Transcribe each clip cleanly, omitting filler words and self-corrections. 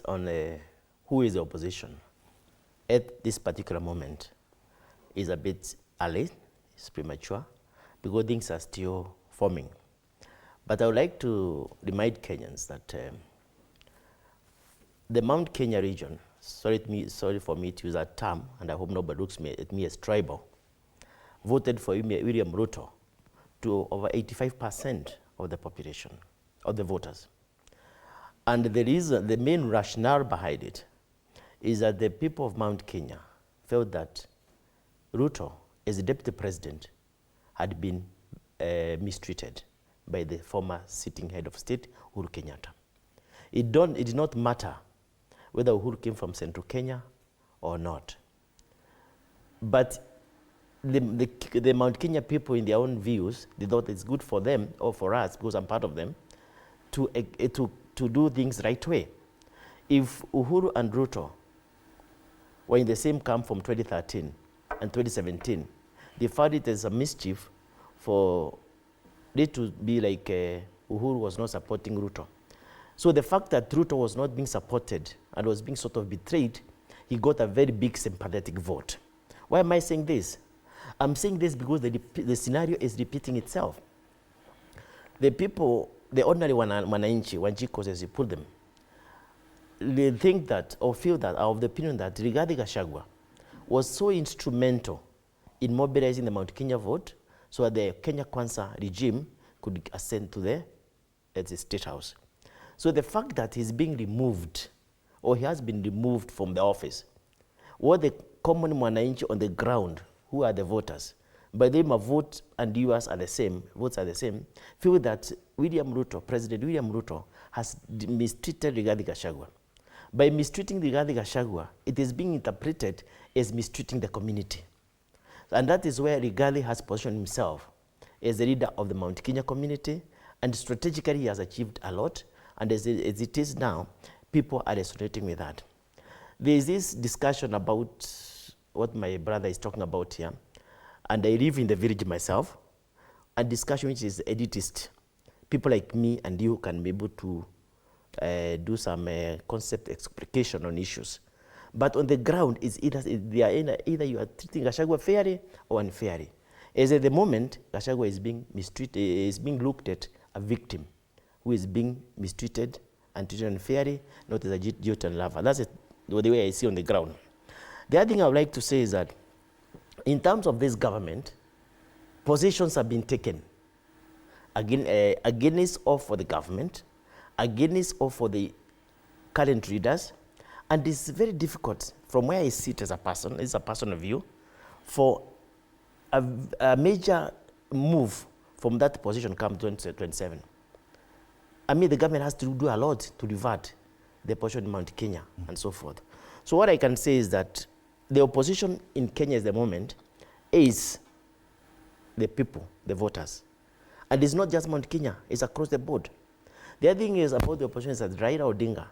On who is the opposition at this particular moment is a bit early, it's premature, because things are still forming. But I would like to remind Kenyans that the Mount Kenya region, sorry for me to use that term, and I hope nobody looks at me as tribal, voted for William Ruto to over 85% of the population, of the voters. And the reason, the main rationale behind it is that the people of Mount Kenya felt that Ruto, as the deputy president, had been mistreated by the former sitting head of state, Uhuru Kenyatta. It did not matter whether Uhuru came from central Kenya or not. But the Mount Kenya people, in their own views, they thought it's good for them, or for us, because I'm part of them, to do things right way. If Uhuru and Ruto were in the same camp from 2013 and 2017, they found it as a mischief for it to be like Uhuru was not supporting Ruto. So the fact that Ruto was not being supported and was being sort of betrayed, he got a very big sympathetic vote. Why am I saying this? I'm saying this because the scenario is repeating itself. The people, the ordinary wananchi, as you put them, they think that, or feel that, are of the opinion that Gachagua was so instrumental in mobilizing the Mount Kenya vote so that the Kenya Kwanza regime could ascend to the State House. So the fact that he's being removed, or he has been removed from the office, what the common mwananchi on the ground, who are the voters, by them a vote and yours are the same, votes are the same, feel that President William Ruto has mistreated Rigathi Gachagua. By mistreating Rigathi Gachagua, it is being interpreted as mistreating the community. And that is where Rigathi has positioned himself as the leader of the Mount Kenya community, and strategically he has achieved a lot, and as it is now, people are resonating with that. There is this discussion about what my brother is talking about here, and I live in the village myself, a discussion which is elitist. People like me and you can be able to do some concept explication on issues. But on the ground, it's either you are treating Gachagua fairly or unfairly. As at the moment, Gachagua is being mistreated, is being looked at a victim who is being mistreated and treated unfairly, not as a genuine lover. That's the way I see on the ground. The other thing I would like to say is that in terms of this government, positions have been taken against or for the government, against or for the current leaders, and it's very difficult from where I sit as a person, it's a personal view, for a major move from that position come 2027. I mean, the government has to do a lot to revert the position in Mount Kenya and so forth. So what I can say is that the opposition in Kenya at the moment is the people, the voters. And it's not just Mount Kenya, it's across the board. The other thing is about the opposition is that Raila Odinga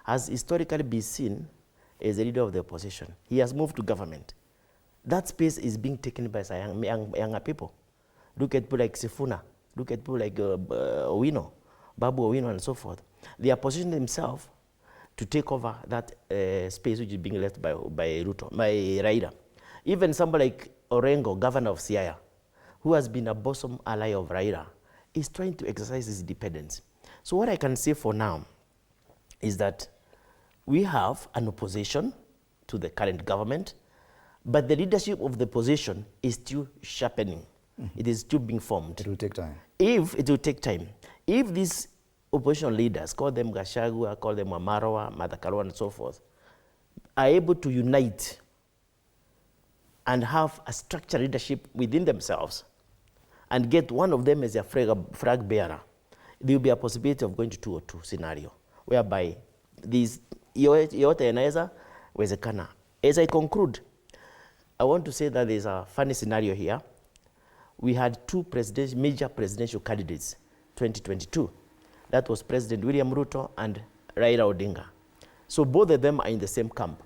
has historically been seen as a leader of the opposition. He has moved to government. That space is being taken by younger people. Look at people like Sifuna, look at people like Owino, Babu Owino and so forth. They are positioning themselves to take over that space which is being left by Ruto, by Raila. Even somebody like Orengo, governor of Siaya, who has been a bosom ally of Raila, is trying to exercise his independence. So what I can say for now is that we have an opposition to the current government, but the leadership of the opposition is still sharpening. It is still being formed. It will take time. It will take time. If these opposition leaders, call them Gachagua, call them Wamarwa, Martha Karua, and so forth, are able to unite and have a structured leadership within themselves and get one of them as a flag bearer, there will be a possibility of going to 202 scenario, whereby these yote yanaweza wezekana. As I conclude, I want to say that there's a funny scenario here. We had two major presidential candidates, 2022. That was President William Ruto and Raila Odinga. So both of them are in the same camp.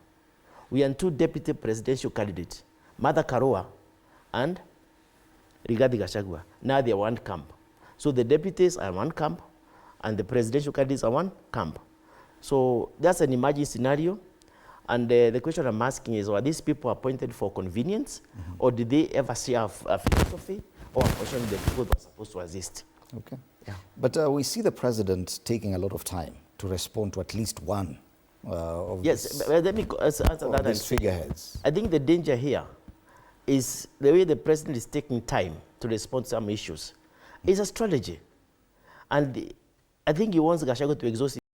We had two deputy presidential candidates, Martha Karua and Rigathi Gachagua. Now they are one camp. So the deputies are one camp and the presidential candidates are one camp. So that's an emerging scenario. And the question I'm asking is, were these people appointed for convenience, or did they ever see a philosophy or a question the people were supposed to assist? Okay. Yeah. But we see the president taking a lot of time to respond to at least one of let me answer that. these figureheads. I think the danger here is the way the president is taking time to respond to some issues. It's a strategy. And I think he wants Gachagua to exhaust